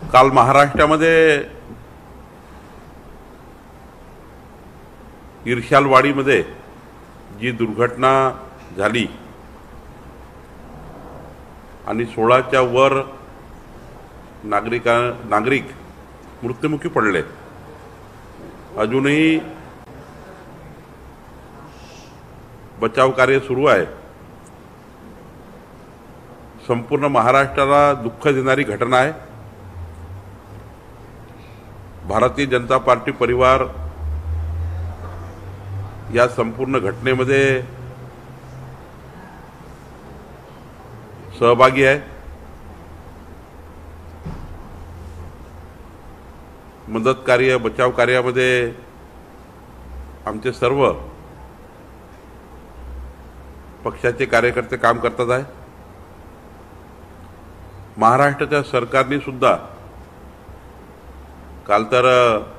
काल महाराष्ट्रामध्ये इर्शालवाडीमध्ये जी दुर्घटना झाली आणि 16च्या वर नागरिक मृत्युमुखी पडले। अजूनही बचाव कार्य सुरू आहे। संपूर्ण महाराष्ट्राला दुःख देणारी घटना आहे। भारतीय जनता पार्टी परिवार या संपूर्ण घटनेमध्ये सहभागी आहे। मदत कार्य बचाव कार्यामध्ये आमचे सर्व पक्षाचे कार्यकर्ते काम करतात आहे। महाराष्ट्राच्या सरकारने सुद्धा काल तर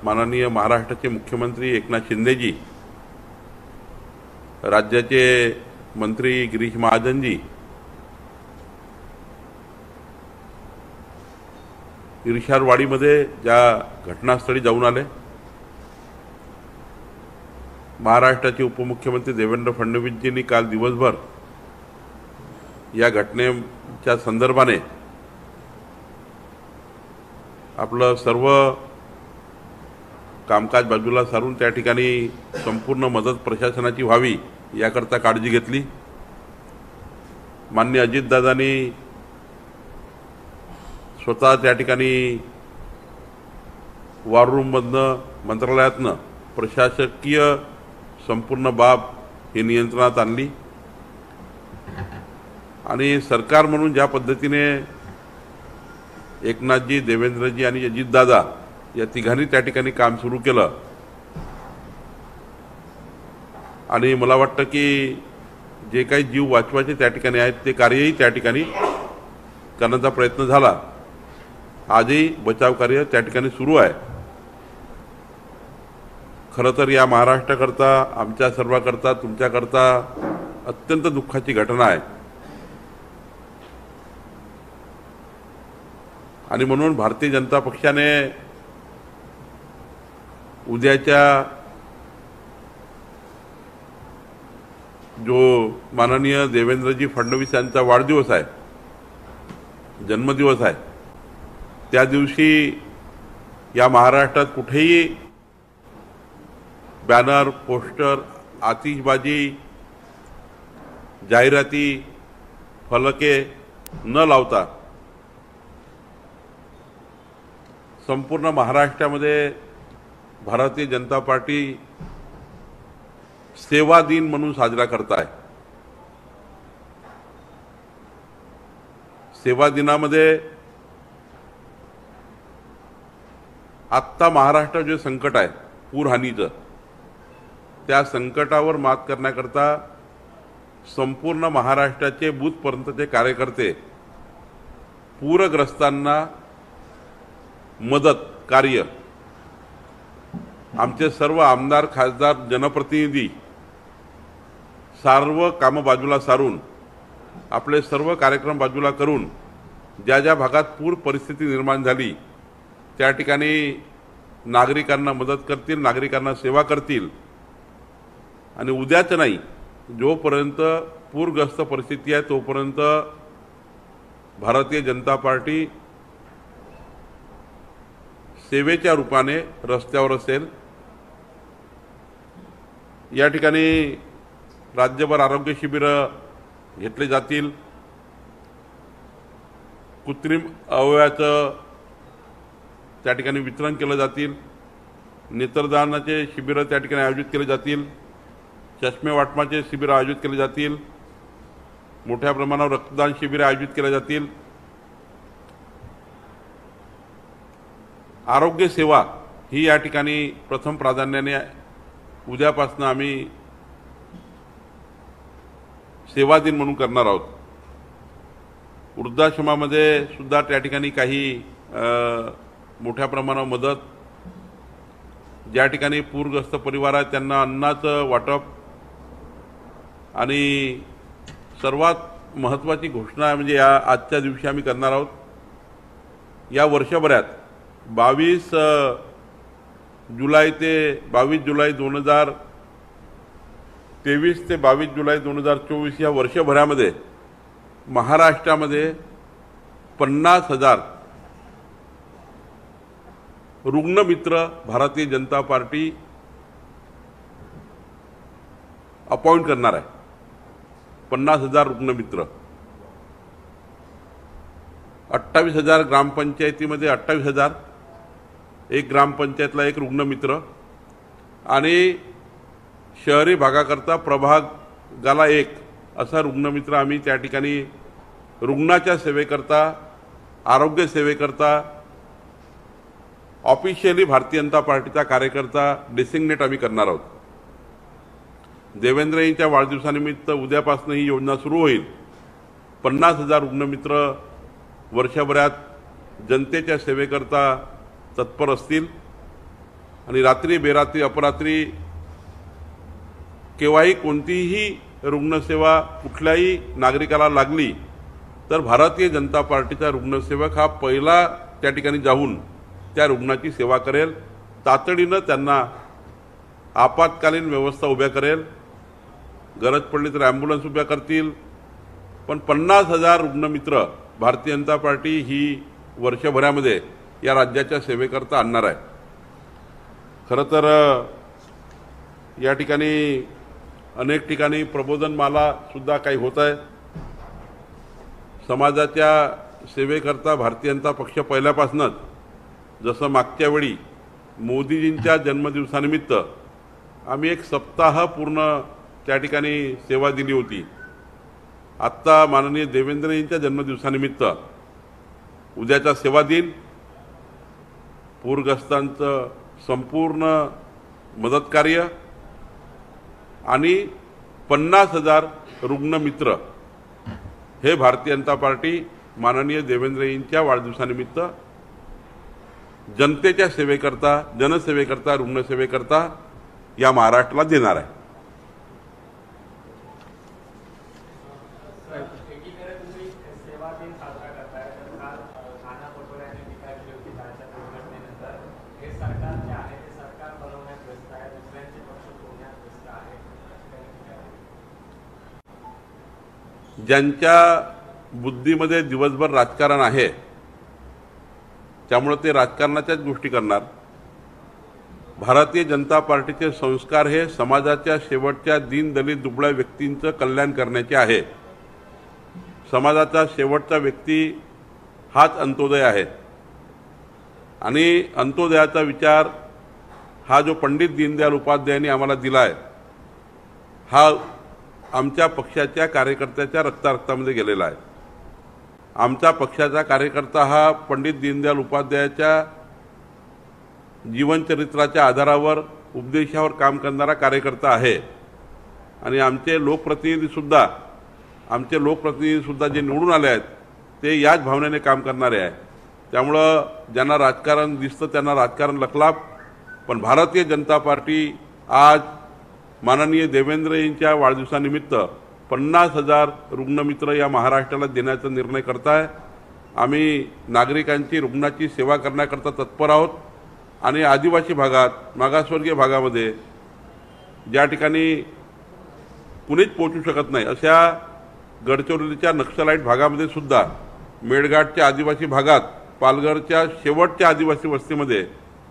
माननीय महाराष्ट्राचे मुख्यमंत्री एकनाथ शिंदेजी, राज्याचे मंत्री गिरीश महाजनजी इर्शालवाडीमध्ये ज्या घटनास्थळी जाऊन आले। महाराष्ट्राचे उपमुख्यमंत्री देवेंद्र फडणवीसजींनी काल दिवसभर या घटनेच्या संदर्भाने आपलं सर्व कामकाज बाजूला सारून त्या ठिकाणी संपूर्ण मदत प्रशासनाची व्हावी याकरता काळजी घेतली। माननीय अजितदादांनी स्वतः त्या ठिकाणी वॉर रूममधनं मंत्रालयातनं प्रशासकीय संपूर्ण बाब ही नियंत्रणात आणली आणि सरकार म्हणून ज्या पद्धतीने एकनाथजी, देवेंद्रजी आणि अजितदादा या तिघांनी त्या ठिकाणी काम सुरू केलं आणि मला वाटतं की जे काही जीव वाचवायचे त्या ठिकाणी आहेत ते कार्यही त्या ठिकाणी करण्याचा प्रयत्न झाला। आजही बचाव कार्य त्या ठिकाणी सुरू आहे। खरं तर या महाराष्ट्राकरता, आमच्या सर्वांकरता, तुमच्याकरता अत्यंत दुःखाची घटना आहे आणि म्हणून भारतीय जनता पक्षाने उद्याच्या जो माननीय देवेंद्रजी फडणवीस यांचा वाढदिवस आहे, जन्मदिवस आहे, त्या दिवशी या महाराष्ट्रात कुठेही बॅनर, पोस्टर, आतिषबाजी, जाहिराती, फलके न लावता संपूर्ण महाराष्ट्रामध्ये भारतीय जनता पार्टी सेवा दिन म्हणून साजरा करत आहे। सेवा दिनामध्ये आत्ता महाराष्ट्रात जे संकट आहे पूरहानीचं, त्या संकटावर मात करण्याकरता संपूर्ण महाराष्ट्राचे बूथपर्यंतचे कार्यकर्ते पूरग्रस्तांना मदत कार्य, आमचे सर्व आमदार, खासदार, जनप्रतिनिधी सर्व कामं बाजूला सारून, आपले सर्व कार्यक्रम बाजूला करून ज्या ज्या भागात पूर परिस्थिती निर्माण झाली त्या ठिकाणी नागरिकांना मदत करतील, नागरिकांना सेवा करतील आणि उद्याच नाही, जोपर्यंत पूरग्रस्त परिस्थिती आहे तोपर्यंत भारतीय जनता पार्टी सेवेच्या रूपाने रस्त्यावर असेल। या ठिकाणी राज्यभर आरोग्य शिबिर घेतले जातील। कृत्रिम अवयवाचं त्या ठिकाणी वितरण केलं जातील। नेत्रदानाचे शिबिर त्या ठिकाणी आयोजित केले जातील। चष्मे वाटपाचे शिबिर आयोजित केले जातील। मोठ्या प्रमाणावर रक्तदान शिबिर आयोजित केले जातील। आरोग्य सेवा ही या ठिकाणी प्रथम प्राधान्याने उद्यापासून आम्ही सेवा दिन म्हणून करणार आहोत। वृद्धाश्रमामध्ये सुद्धा त्या ठिकाणी काही मोठ्या प्रमाणावर मदत, ज्या ठिकाणी पूरग्रस्त परिवार आहेत त्यांना अन्नाचं वाटप आणि सर्वात महत्त्वाची घोषणा म्हणजे या आजच्या दिवशी आम्ही करणार आहोत। या वर्षभरात 22 जुलै ते 22 जुलै 2023 ते 22 जुलै 2024 या वर्षभरामध्ये महाराष्ट्रामध्ये 50,000 रुग्णमित्र भारतीय जनता पार्टी अपॉइंट करणार आहे. 50,000 रुग्णमित्र. 28,000 ग्रामपंचायतीमध्ये 28,000, एक ग्रामपंचायतला एक रुग्णमित्र, आणि शहरी भागाकरता प्रभागाला एक असा रुग्णमित्र आम्ही त्या ठिकाणी रुग्णाच्या सेवेकरता, आरोग्य सेवेकरता ऑफिशियली भारतीय जनता पार्टीचा कार्यकर्ता डेसिग्नेट आम्ही करणार आहोत. देवेंद्रजींच्या वाढदिवसानिमित्त उद्यापासून ही योजना सुरू होईल. 50,000 रुग्णमित्र वर्षभरात जनतेच्या सेवेकरता तत्पर असतील आणि रात्री बेरात्री अपरात्री केव्हाही कोणतीही रुग्णसेवा कुठल्याही नागरिकाला लागली तर भारतीय जनता पार्टीचा रुग्णसेवक हा पहिला त्या ठिकाणी जाऊन त्या रुग्णाची सेवा करेल. तातडीनं त्यांना आपत्कालीन व्यवस्था उभ्या करेल. गरज पडली तर ॲम्ब्युलन्स उभ्या करतील. पण 50,000 रुग्णमित्र भारतीय जनता पार्टी ही वर्षभरामध्ये या राज्याच्या सेवेकरता आणणार आहे. खरं तर या ठिकाणी अनेक ठिकाणी प्रबोधनमाला सुद्धा काही होत आहे. समाजाच्या सेवेकरता भारतीय जनता पक्ष पहिल्यापासूनच, जसं मागच्या वेळी मोदीजींच्या जन्मदिवसानिमित्त आम्ही एक सप्ताह पूर्ण त्या ठिकाणी सेवा दिली होती. आत्ता माननीय देवेंद्रजींच्या जन्मदिवसानिमित्त उद्याचा सेवा दिन पूरग्रस्तांचं संपूर्ण मदत कार्य आणि 50,000 रुग्णमित्र हे भारतीय जनता पार्टी माननीय देवेंद्रजींच्या वाढदिवसानिमित्त जनतेच्या सेवेकरता, जनसेवेकरता, रुग्णसेवेकरता या महाराष्ट्राला देणार आहे. ज्यांच्या बुद्धीमध्ये दिवसभर राजकारण आहे त्यामुळे ते राजकारणाच्याच गोष्टी करणार. भारतीय जनता पार्टीचे संस्कार हे समाजाच्या शेवटच्या दीनदलित दुबळ्या व्यक्तींचं कल्याण करण्याचे आहे. समाजाचा शेवटचा व्यक्ती हाच अंत्योदय आहे आणि अंत्योदयाचा विचार हा जो पंडित दीनदयाल उपाध्यायांनी आम्हाला दिला आहे हा आमच्या पक्षाच्या कार्यकर्त्याच्या रक्तारक्तामध्ये गेलेला आहे. आमचा पक्षाचा कार्यकर्ता हा पंडित दीनदयाल उपाध्यायाच्या जीवनचरित्राच्या आधारावर, उपदेशावर काम करणारा कार्यकर्ता आहे. आणि आमचे लोकप्रतिनिधीसुद्धा जे निवडून आले आहेत ते याच भावनेने काम करणारे आहे. त्यामुळं ज्यांना राजकारण दिसतं त्यांना राजकारण लखलाप. पण भारतीय जनता पार्टी आज माननीय देवेंद्रजींच्या वाढदिवसानिमित्त 50,000 रुग्णमित्र या महाराष्ट्राला देण्याचा निर्णय करताय. आम्ही नागरिकांची, रुग्णाची सेवा करण्याकरता तत्पर आहोत. आणि आदिवासी भागात, मागासवर्गीय भागामध्ये ज्या ठिकाणी कुणीच पोहोचू शकत नाही अशा गडचिरोलीच्या नक्षलाईट भागामध्ये सुद्धा, मेळघाटच्या आदिवासी भागात, पालघरच्या शेवटच्या आदिवासी वस्तीमध्ये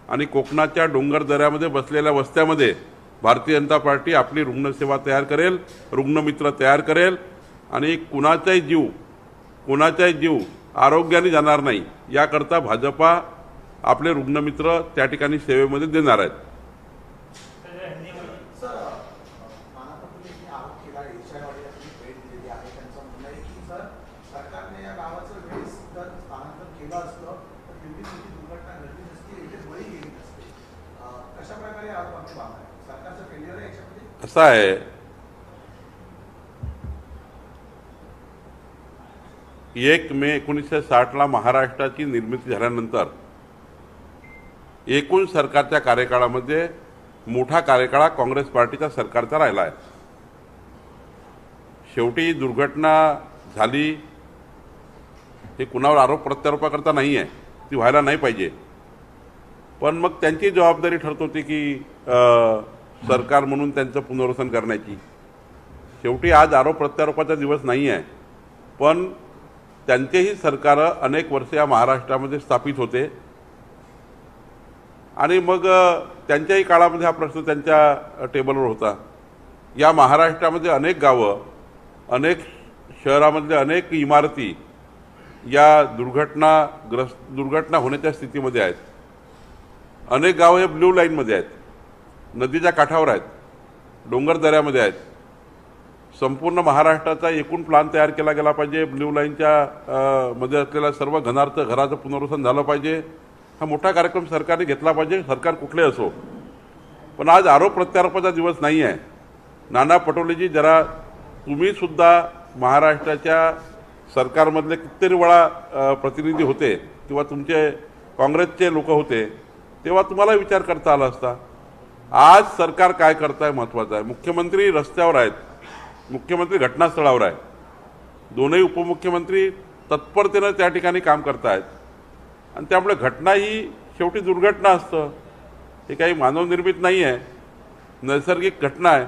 आणि कोकणाच्या डोंगर दऱ्यामध्ये बसलेल्या वस्त्यामध्ये भारतीय जनता पार्टी आपली रुग्णसेवा तयार करेल, रुग्णमित्र तयार करेल. आणि कुणाचाही जीव आरोग्याने जाणार नाही याकरता भाजपा आपले रुग्णमित्र त्या ठिकाणी सेवेमध्ये देणार आहेत. असं आहे, 1 मे 1960 महाराष्ट्राची निर्मिती झाल्यानंतर एकूण सरकारच्या कार्यकाळामध्ये मोठा कार्यकाळ काँग्रेस पार्टीचा सरकारचा राहिला आहे. शेवटी दुर्घटना झाली हे कुणावर आरोप प्रत्यारोपाकरता नाही आहे. ती व्हायला नाही पाहिजे. पण मग त्यांची जबाबदारी ठरत होती की सरकार म्हणून त्यांचं पुनर्वसन करण्याची. शेवटी आज आरोप प्रत्यारोपाचा दिवस नाही आहे, पण त्यांचेही सरकारं अनेक वर्ष या महाराष्ट्रामध्ये स्थापित होते आणि मग त्यांच्याही काळामध्ये हा प्रश्न त्यांच्या टेबलवर होता. या महाराष्ट्रामध्ये अनेक गावं, अनेक शहरामधल्या अनेक इमारती या दुर्घटना होण्याच्या स्थितीमध्ये आहेत. अनेक गावं हे ब्ल्यू लाईनमध्ये आहेत, नदीच्या काठावर आहेत, डोंगर दऱ्यामध्ये आहेत. संपूर्ण महाराष्ट्राचा एकूण प्लान तयार केला गेला पाहिजे. ब्ल्यू लाईनच्या मध्ये असलेल्या सर्व घराचं पुनर्वसन झालं पाहिजे. हा मोठा कार्यक्रम सरकारने घेतला पाहिजे, सरकार कुठले असो. पण आज आरोप प्रत्यारोपाचा दिवस नाही आहे. नाना पटोलेजी, जरा तुम्ही सुद्धा महाराष्ट्राच्या सरकारमधले कितीतरी वेळा प्रतिनिधी होते किंवा तुमचे काँग्रेसचे लोक होते, तेव्हा तुम्हाला विचार करता आला असता. आज सरकार काय करत आहे महत्त्वाचं आहे. मुख्यमंत्री रस्त्यावर आहेत, मुख्यमंत्री घटनास्थळावर आहे, दोनही उपमुख्यमंत्री तत्परतेनं त्या ठिकाणी काम करत आहेत. आणि त्यामुळे घटना ही शेवटी दुर्घटना असतं. हे काही मानवनिर्मित नाही आहे, नैसर्गिक घटना आहे.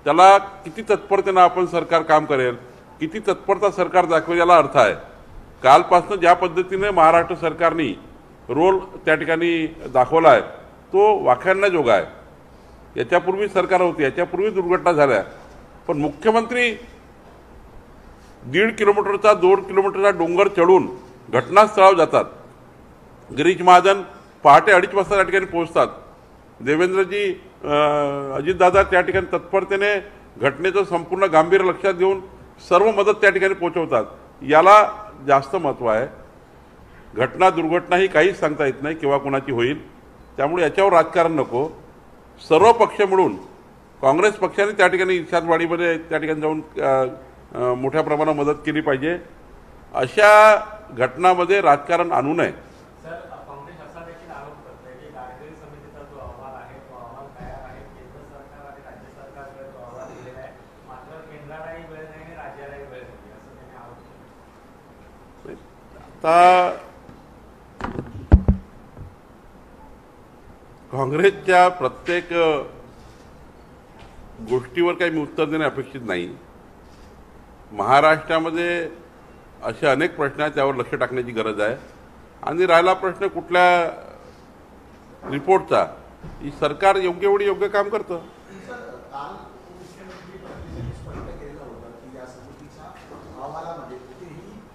त्याला किती तत्परतेनं आपण सरकार काम करेल, किती तत्परता सरकार दाखवेल याला अर्थ आहे. कालपासून ज्या पद्धतीने महाराष्ट्र सरकारने रोल त्या ठिकाणी दाखवला आहे तो वाखाणण्याजोगा आहे. याच्यापूर्वी सरकार होती, याच्यापूर्वी दुर्घटना झाल्या, पण मुख्यमंत्री 1.5 किलोमीटरचा 2 किलोमीटरचा डोंगर चढून घटनास्थळावर जातात. गिरीश महाजन पहाटे 2:30 वाजता त्या ठिकाणी पोहोचतात. देवेंद्रजी, अजितदादा त्या ठिकाणी तत्परतेने घटनेचं संपूर्ण गांभीर्य लक्षात घेऊन सर्व मदत त्या ठिकाणी पोहोचवतात. याला जास्त महत्त्व आहे. घटना दुर्घटना ही काहीच सांगता येत नाही केव्हा कोणाची होईल. त्यामुळे याच्यावर राजकारण नको. सर्व पक्ष मिळून, काँग्रेस पक्षाने त्या ठिकाणी इर्षादवाडीमध्ये त्या ठिकाणी जाऊन मोठ्या प्रमाणात मदत केली पाहिजे. अशा घटनांमध्ये राजकारण आणू नये. काँग्रेस असा देखील आरोप करते की गाडगिरी समितीचा जो अहवाल आहे तो अहवाल तयार आहे, केंद्र सरकार आणि राज्य सरकारकडे तो अहवाल दिलेला आहे, मात्र केंद्रालाही वेळ नाही आणि राज्यालाही वेळ नाही, असं त्यांनी आरोप केला. आता काँग्रेसच्या प्रत्येक गोष्टीवर काही मी उत्तर देणे अपेक्षित नाही. महाराष्ट्रामध्ये असे अनेक प्रश्न आहेत, त्यावर लक्ष टाकण्याची गरज आहे. आणि राहिला प्रश्न कुठल्या रिपोर्टचा, ही सरकार योग्य वेळी योग्य काम करतं.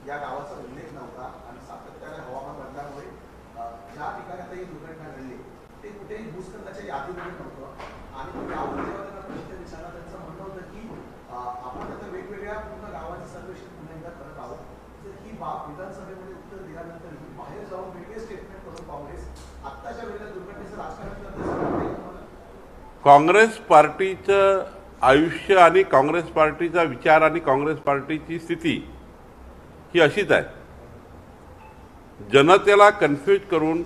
या गावाचा उल्लेख नव्हता आणि सातत्याने हवामान बदलामुळे ज्या ठिकाणी आता ही दुर्घटना घडली ते कुठेही भूस्खलनाच्या यादीमध्ये नव्हतं. आणि त्यावर जेव्हा त्यांना प्रश्न विचारला त्यांचं म्हणणं होतं की आपण आता वेगवेगळ्या पूर्ण गावाचं सर्वेक्षण पुन्हा एकदा करत आहोत. तर ही बाब विधानसभेमध्ये उत्तर दिल्यानंतर बाहेर जाऊन वेगळे स्टेटमेंट करून काँग्रेस आत्ताच्या वेळेला दुर्घटनेचं राजकारण करते. काँग्रेस पार्टीचं आयुष्य आणि काँग्रेस पार्टीचा विचार आणि काँग्रेस पार्टीची स्थिती ही अशीच आहे. जनतेला कन्फ्यूज करून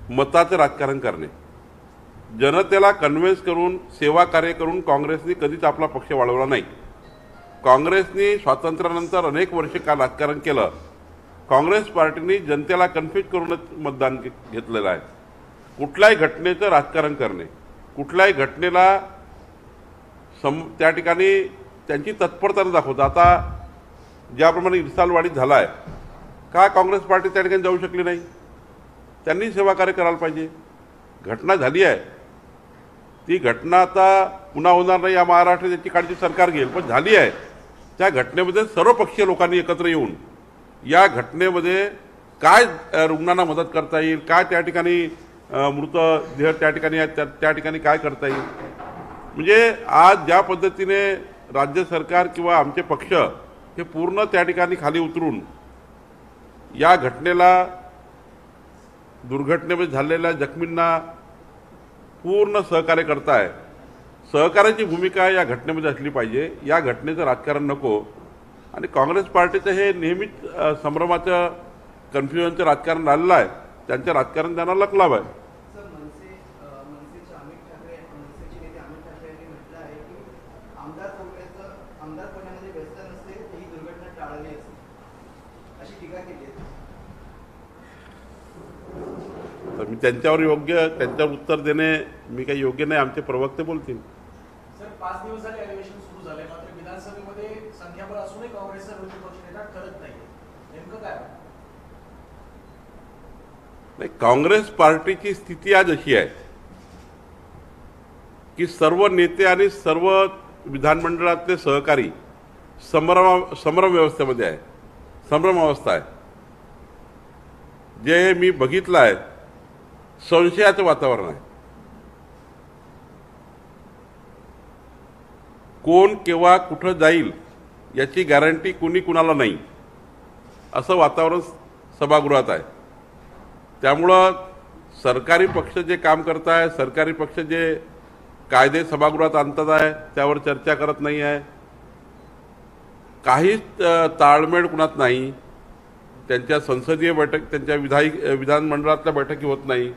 मताचं राजकारण करणे, जनतेला कन्व्हिन्स करून सेवा कार्य करून काँग्रेसने कधीच आपला पक्ष वाढवला नाही. काँग्रेसने स्वातंत्र्यानंतर अनेक वर्ष काल राजकारण केलं. काँग्रेस पार्टीने जनतेला कन्फ्यूज करूनच मतदान घेतलेलं आहे. कुठल्याही घटनेचं राजकारण करणे, कुठल्याही घटनेला त्या ठिकाणी त्यांची तत्परता दाखवतात. आता ज्याप्रमाणे इर्सालवाडीत झाला आहे, का काँग्रेस पार्टी त्या ठिकाणी जाऊ शकली नाही? त्यांनी सेवा कार्य करायला पाहिजे. घटना झाली आहे, ती घटना आता पुन्हा होणार नाही या महाराष्ट्रात याची काळजी सरकार घेईल, पण झाली आहे. त्या घटनेमध्ये सर्वपक्षीय लोकांनी एकत्र येऊन या घटनेमध्ये काय रुग्णांना मदत करता येईल, काय त्या ठिकाणी मृतदेह त्या ठिकाणी आहेत त्या ठिकाणी काय करता येईल. म्हणजे आज ज्या पद्धतीने राज्य सरकार किंवा आमचे पक्ष हे पूर्ण त्या ठिकाणी खाली उतरून या दुर्घटनेमध्ये झालेल्या जखमींना पूर्ण सहकार्य करताय. सहकार्याची भूमिका या घटनेमध्ये असली पाहिजे. या घटनेचं राजकारण नको. आणि काँग्रेस पार्टीचं हे नेहमीच संभ्रमाचं कन्फ्युजनचं राजकारण झालेलं आहे. त्यांचं राजकारण त्यांना लकलाव आहे. तर मी त्यांच्यावर उत्तर देणे मी काही योग्य नाही, आमचे प्रवक्ते बोलतील. सर 5 दिवस झाले अधिवेशन सुरू झाले, मात्र विधानसभेमध्ये संख्याबळ असूनही काँग्रेसचा विरोधी पक्षनेता ठरत नाही. नेमकं काय? नाही, काँग्रेस पार्टीची स्थिती आज अशी आहे की सर्व नेते आणि सर्व विधानमंडळातले सहकारी संभ्रम व्यवस्थेमध्ये आहे, संभ्रम अवस्था आहे. जे मी बघितलं आहे संशयाचं वातावरण आहे. कोण केव्हा कुठं जाईल याची गॅरंटी कुणी कुणाला नाही, असं वातावरण सभागृहात आहे. त्यामुळं सरकारी पक्ष जे काम करत आहे, सरकारी पक्ष जे कायदे सभागृहात आणतात आहे त्यावर चर्चा करत नाही आहे. काहीच ताळमेळ कुणात नाही. त्यांच्या संसदीय बैठक, त्यांच्या विधानमंडळातल्या बैठकी होत नाही.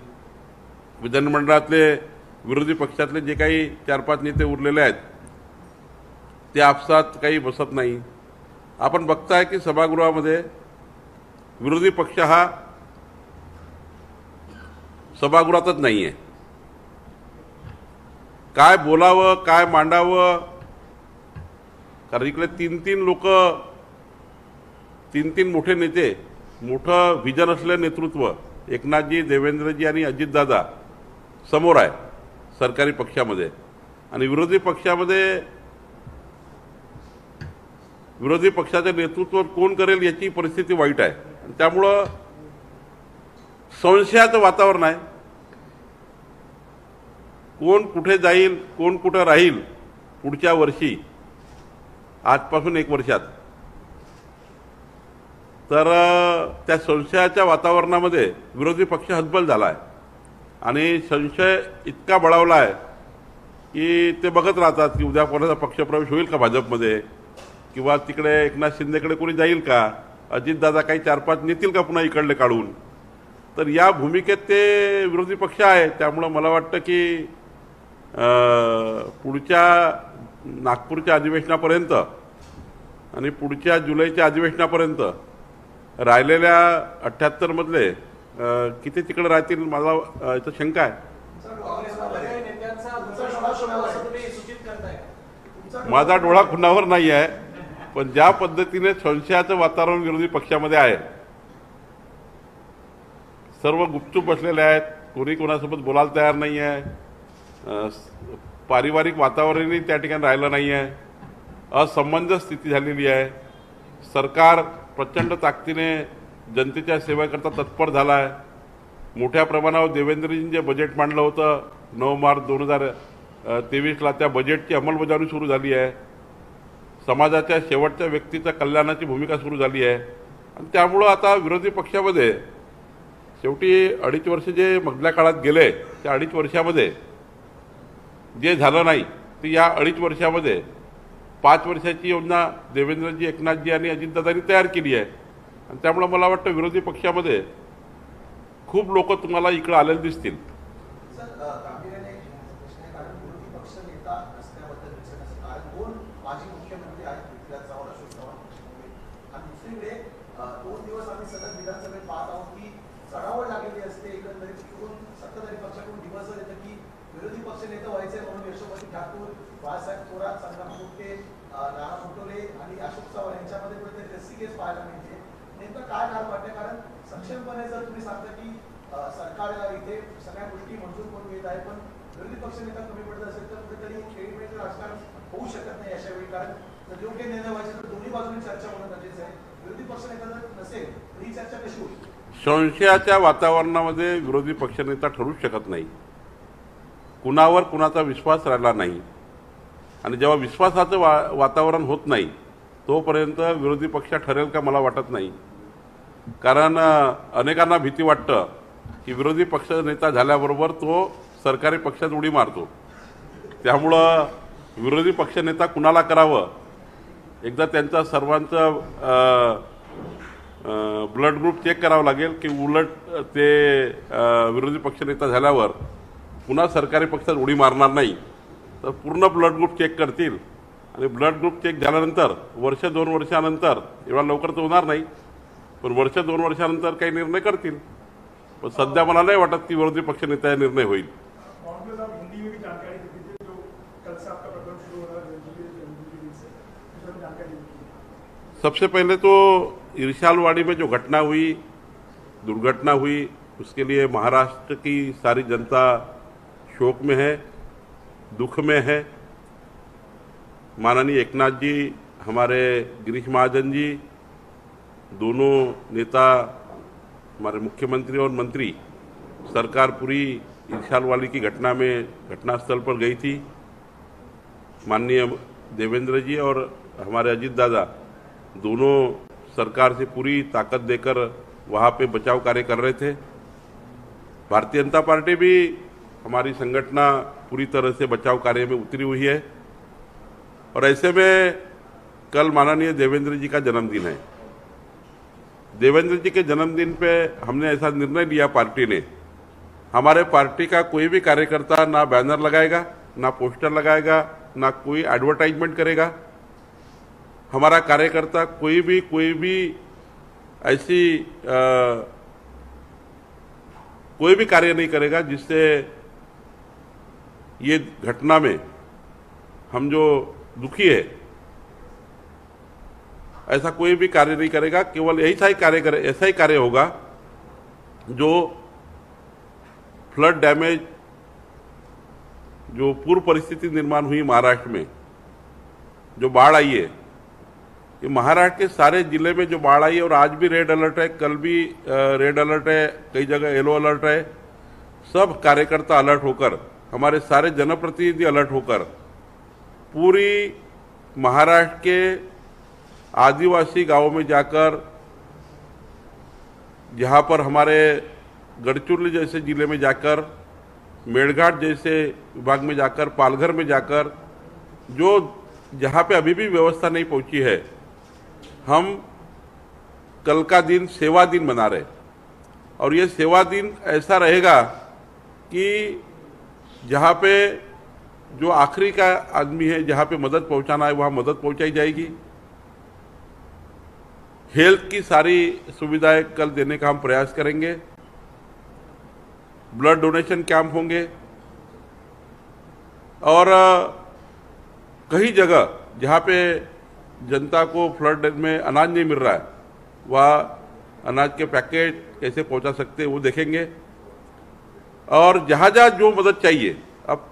विधानमंडळातले विरोधी पक्षातले जे काही 4-5 नेते उरलेले आहेत ते आपसात काही बसत नाही. आपण बघताय की सभागृहामध्ये विरोधी पक्ष हा सभागृहातच नाही आहे. काय बोलावं, काय मांडावं, कारण इकडे 3-3 लोक, 3-3 मोठे नेते, मोठं व्हिजन असलेलं नेतृत्व एकनाथजी, देवेंद्रजी आणि अजितदादा समोर आहे सरकारी पक्षामध्ये. आणि विरोधी पक्षाचं नेतृत्व कोण करेल याची परिस्थिती वाईट आहे. त्यामुळं संशयाचं वातावरण आहे. कोण कुठे जाईल, कोण कुठे राहील पुढच्या वर्षी, आजपासून 1 वर्षात, तर त्या संशयाच्या वातावरणामध्ये विरोधी पक्ष हतबल झाला आहे. आणि संशय इतका बळावला आहे की ते बघत राहतात की उद्या कोणाचा पक्षप्रवेश होईल का भाजपमध्ये, किंवा तिकडे एकनाथ शिंदेकडे कोणी जाईल का, अजितदादा काही 4-5 नेतील का पुन्हा इकडले काढून. तर या भूमिकेत ते विरोधी पक्ष आहे. त्यामुळं मला वाटतं की पुढच्या नागपूरच्या अधिवेशनापर्यंत आणि पुढच्या जुलैच्या अधिवेशनापर्यंत राहिलेल्या 78 मधले किती तिकडे राहतील मला इथं शंका आहे. माझा डोळा खुणावर नाही आहे, पण ज्या पद्धतीने संशयाचं वातावरण विरोधी पक्षामध्ये आहे, सर्व गुपचूप बसलेले आहेत, कोणी कोणासोबत बोलायला तयार नाही आहे, पारिवारिक वातावरणही त्या ठिकाणी राहिलं नाही आहे, असंबंध स्थिती झालेली आहे. सरकार प्रचंड ताकदीने जनतेच्या सेवेकरता तत्पर झाला आहे. मोठ्या प्रमाणावर देवेंद्रजींनी जे बजेट मांडलं होतं 9 मार्च 2023ला, त्या बजेटची अंमलबजावणी सुरू झाली आहे. समाजाच्या शेवटच्या व्यक्तीच्या कल्याणाची भूमिका सुरू झाली आहे. आणि त्यामुळं आता विरोधी पक्षामध्ये शेवटी 2.5 वर्ष जे मधल्या काळात गेले, त्या 2.5 वर्षामध्ये जे झालं नाही ते या 2.5 वर्षामध्ये 5 वर्षाची योजना देवेंद्रजी, एकनाथजी आणि अजितदादांनी तयार केली आहे. आणि त्यामुळे मला वाटतं विरोधी पक्षामध्ये खूप लोक तुम्हाला इकडे आलेले दिसतील. चढावळ लागलेली असते एकंदरीत सत्ताधारी पक्षाकडून दिवसभर येतं की विरोधी पक्षनेता व्हायचे म्हणून यशोमती ठाकूर, बाळासाहेब थोरात, संग्राम मुट्टे, नाना पटोले आणि अशोक चव्हाण यांच्यामध्ये कुठेतरी रस्सीखेच पाहायला मिळते. नेमकं काय कारण वाटतं? कारण सक्षमपणे जर तुम्ही सांगता की सरकार इथे सगळ्या गोष्टी मंजूर करून येत आहे, पण विरोधी पक्षनेता कमी पडत असेल तर कुठेतरी खेळीमेळीचं राजकारण होऊ शकत नाही अशा वेळी. कारण जर योग्य निर्णय व्हायचे तर दोन्ही बाजूंनी चर्चा होणं गरजेचं आहे. विरोधी पक्षनेता जर नसेल तर ही चर्चा कशी होईल? संशयाच्या वातावरणामध्ये विरोधी पक्षनेता ठरूच शकत नाही. कुणावर कुणाचा विश्वास राहिला नाही. आणि जेव्हा विश्वासाचं वातावरण होत नाही तोपर्यंत विरोधी पक्ष ठरेल का मला वाटत नाही. कारण अनेकांना भीती वाटतं की विरोधी पक्ष नेता झाल्याबरोबर तो सरकारी पक्षात उडी मारतो. त्यामुळं विरोधी पक्षनेता कुणाला करावं, एकदा त्यांचा सर्वांचं ब्लड ग्रुप चेक करावं लागेल की उलट ते विरोधी पक्षनेता झाल्यावर पुन्हा सरकारी पक्षात उडी मारणार नाही, तर पूर्ण ब्लड ग्रुप चेक करतील. आणि ब्लड ग्रुप चेक झाल्यानंतर 1-2 वर्षानंतर, एवढा लवकर तर होणार नाही, पण 1-2 वर्षानंतर काही निर्णय करतील. पण सध्या मला नाही वाटत की विरोधी पक्षनेता निर्णय होईल. कांग्रेस आप हिंदी में भी जानकारी दे दीजिए जो कल से आपका प्रकरण शुरू हो रहा है दिन से उसमें जानकारी दीजिए. सबसे पहले तो इरशालवाड़ी में जो घटना हुई, दुर्घटना हुई, उसके लिए महाराष्ट्र की सारी जनता शोक में है, दुख में है. माननीय एकनाथ जी, हमारे गिरीश महाजन जी, दोनों नेता, हमारे मुख्यमंत्री और मंत्री, सरकार पूरी इरशालवाड़ी की घटना में घटनास्थल पर गई थी. माननीय देवेंद्र जी और हमारे अजीत दादा दोनों सरकार से पूरी ताकत देकर वहाँ पे बचाव कार्य कर रहे थे. भारतीय जनता पार्टी भी, हमारी संगठना पूरी तरह से बचाव कार्य में उतरी हुई है. और ऐसे में कल माननीय देवेंद्र जी का जन्मदिन है. देवेंद्र जी के जन्मदिन पे हमने ऐसा निर्णय लिया पार्टी ने, हमारे पार्टी का कोई भी कार्यकर्ता ना बैनर लगाएगा, ना पोस्टर लगाएगा, ना कोई एडवर्टाइजमेंट करेगा. हमारा कार्यकर्ता कोई भी ऐसी कोई भी कार्य नहीं करेगा जिससे ये घटना में हम जो दुखी है, ऐसा कोई भी कार्य नहीं करेगा. केवल ऐसा ही कार्य होगा जो फ्लड डैमेज, जो पूर्व परिस्थिति निर्माण हुई महाराष्ट्र में, जो बाढ़ आई है, ये महाराष्ट्र के सारे जिले में जो बाढ़ आई है, और आज भी रेड अलर्ट है, कल भी रेड अलर्ट है, कई जगह येलो अलर्ट है. सब कार्यकर्ता अलर्ट होकर, हमारे सारे जनप्रतिनिधि अलर्ट होकर पूरी महाराष्ट्र के आदिवासी गांवों में जाकर, जहां पर हमारे गढ़चिरौली जैसे जिले में जाकर, मेड़घाट जैसे विभाग में जाकर, पालघर में जाकर, जो जहां पे अभी भी व्यवस्था नहीं पहुंची है, हम कल का दिन सेवा दिन मना रहे. और ये सेवा दिन ऐसा रहेगा कि जहां पे जो आखिरी का आदमी है, जहां पे मदद पहुंचाना है, वहां मदद पहुंचाई जाएगी. हेल्थ की सारी सुविधाएं कल देने का हम प्रयास करेंगे. ब्लड डोनेशन कैंप होंगे. और कई जगह जहां पे जनता को फ्लड में अनाज नहीं मिल रहा है, वह अनाज के पैकेट कैसे पहुंचा सकते हैं वो देखेंगे. और जहां जहां जो मदद चाहिए, अब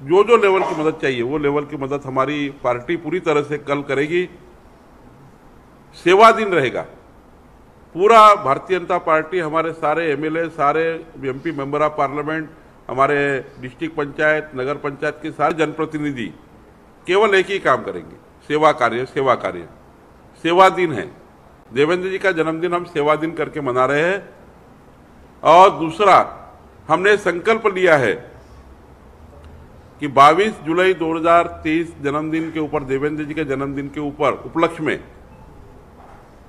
जो लेवल की मदद चाहिए वो लेवल की मदद हमारी पार्टी पूरी तरह से कल करेगी. सेवा दिन रहेगा. पूरा भारतीय जनता पार्टी, हमारे सारे एमएलए, सारे एमपी, मेंबर ऑफ पार्लियामेंट, हमारे डिस्ट्रिक्ट पंचायत, नगर पंचायत के सारे जनप्रतिनिधि केवल एक ही काम करेंगे, सेवा कार्य. सेवा दिन है. देवेंद्र जी का जन्मदिन हम सेवा दिन करके मना रहे हैं. और दूसरा, हमने संकल्प लिया है कि 22 जुलाई 2023 जन्मदिन के ऊपर, देवेंद्र जी के जन्मदिन के ऊपर उपलक्ष्य में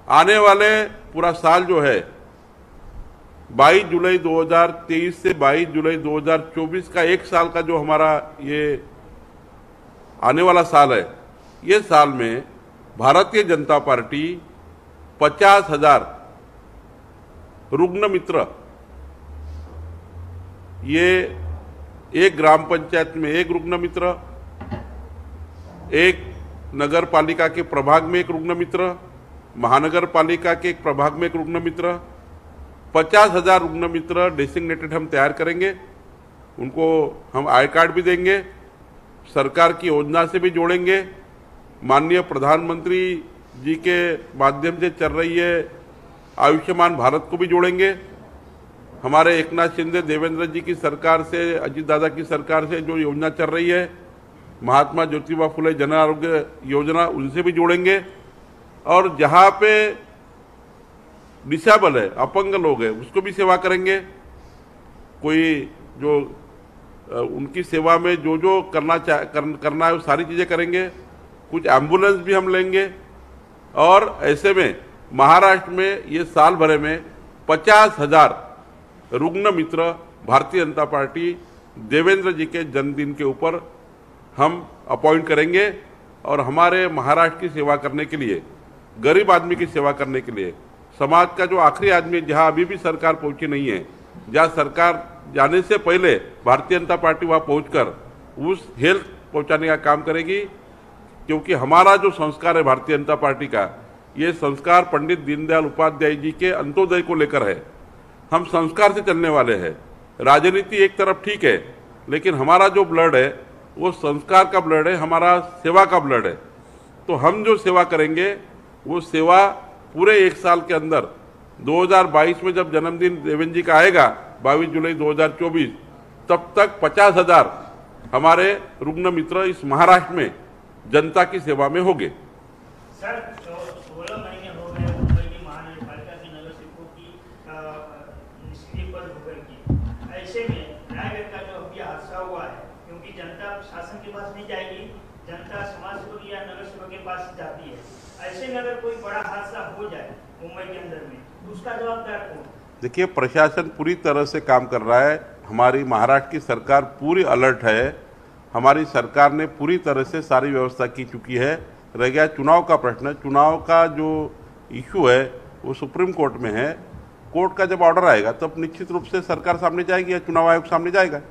आने वाले पूरा साल जो है, 22 जुलाई 2023 से 22 जुलाई 2024 का एक साल का जो हमारा ये आने वाला साल है, ये साल में भारतीय जनता पार्टी 50,000 रुग्ण मित्र, ये एक ग्राम पंचायत में एक रुग्ण मित्र, एक नगर पालिका के प्रभाग में एक रुग्ण मित्र, महानगर पालिका के एक प्रभाग में एक रुग्ण मित्र, 50,000 रुग्ण मित्र डेसिग्नेटेड हम तैयार करेंगे. उनको हम आई कार्ड भी देंगे, सरकार की योजना से भी जोड़ेंगे. माननीय प्रधानमंत्री जी के माध्यम से चल रही है आयुष्मान भारत को भी जोड़ेंगे. हमारे एकनाथ शिंदे, देवेंद्र जी की सरकार से, अजीत दादा की सरकार से जो योजना चल रही है, महात्मा ज्योतिबा फुले जन आरोग्य योजना, उनसे भी जोड़ेंगे. और जहां पे डिसेबल है, अपंग लोग हैं, उसको भी सेवा करेंगे. कोई जो उनकी सेवा में जो करना है वो सारी चीजें करेंगे. कुछ एम्बुलेंस भी हम लेंगे. और ऐसे में महाराष्ट्र में ये साल भर में 50,000 रुग्ण मित्र भारतीय जनता पार्टी देवेंद्र जी के जन्मदिन के ऊपर हम अपॉइंट करेंगे. और हमारे महाराष्ट्र की सेवा करने के लिए, गरीब आदमी की सेवा करने के लिए समाज का जो आखिरी आदमी जहां अभी भी सरकार पहुंची नहीं है, जहां सरकार जाने से पहले भारतीय जनता पार्टी वहां पहुंचकर उस हेल्थ पहुंचाने का काम करेगी। क्योंकि हमारा जो संस्कार है भारतीय जनता पार्टी का, ये संस्कार पंडित दीनदयाल उपाध्याय जी के अंत्योदय को लेकर है। हम संस्कार से चलने वाले हैं। राजनीति एक तरफ ठीक है, लेकिन हमारा जो ब्लड है वो संस्कार का ब्लड है, हमारा सेवा का ब्लड है। तो हम जो सेवा करेंगे वो सेवा पूरे एक साल के अंदर 2022 में जब जन्मदिन देवेंद्र जी का आएगा 22 जुलाई 2024, तब तक 50,000 हमारे रुग्ण मित्र इस महाराष्ट्र में जनता की सेवा में होंगे। सर 16 महीने हो गए मुंबई की महानगरपालिका के नगर सेवकों की निष्क्रिय पद होकर की। ऐसे में रायगढ़ का जो अभी हादसा हुआ है, क्योंकि जनता शासन के पास नहीं जाएगी, जनता समाज सेवक या नगर सेवक के पास जाती है। ऐसे में अगर कोई बड़ा हादसा हो जाए मुंबई के अंदर में, तो उसका जवाबदार कौन? देखिए, प्रशासन पूरी तरह से काम कर रहा है। हमारी महाराष्ट्र की सरकार पूरी अलर्ट है। हमारी सरकार ने पूरी तरह से सारी व्यवस्था की चुकी है। रह गया चुनाव का प्रश्न। चुनाव का जो इशू है वो सुप्रीम कोर्ट में है। कोर्ट का जब ऑर्डर आएगा तब निश्चित रूप से सरकार सामने जाएगी या चुनाव आयोग सामने जाएगा।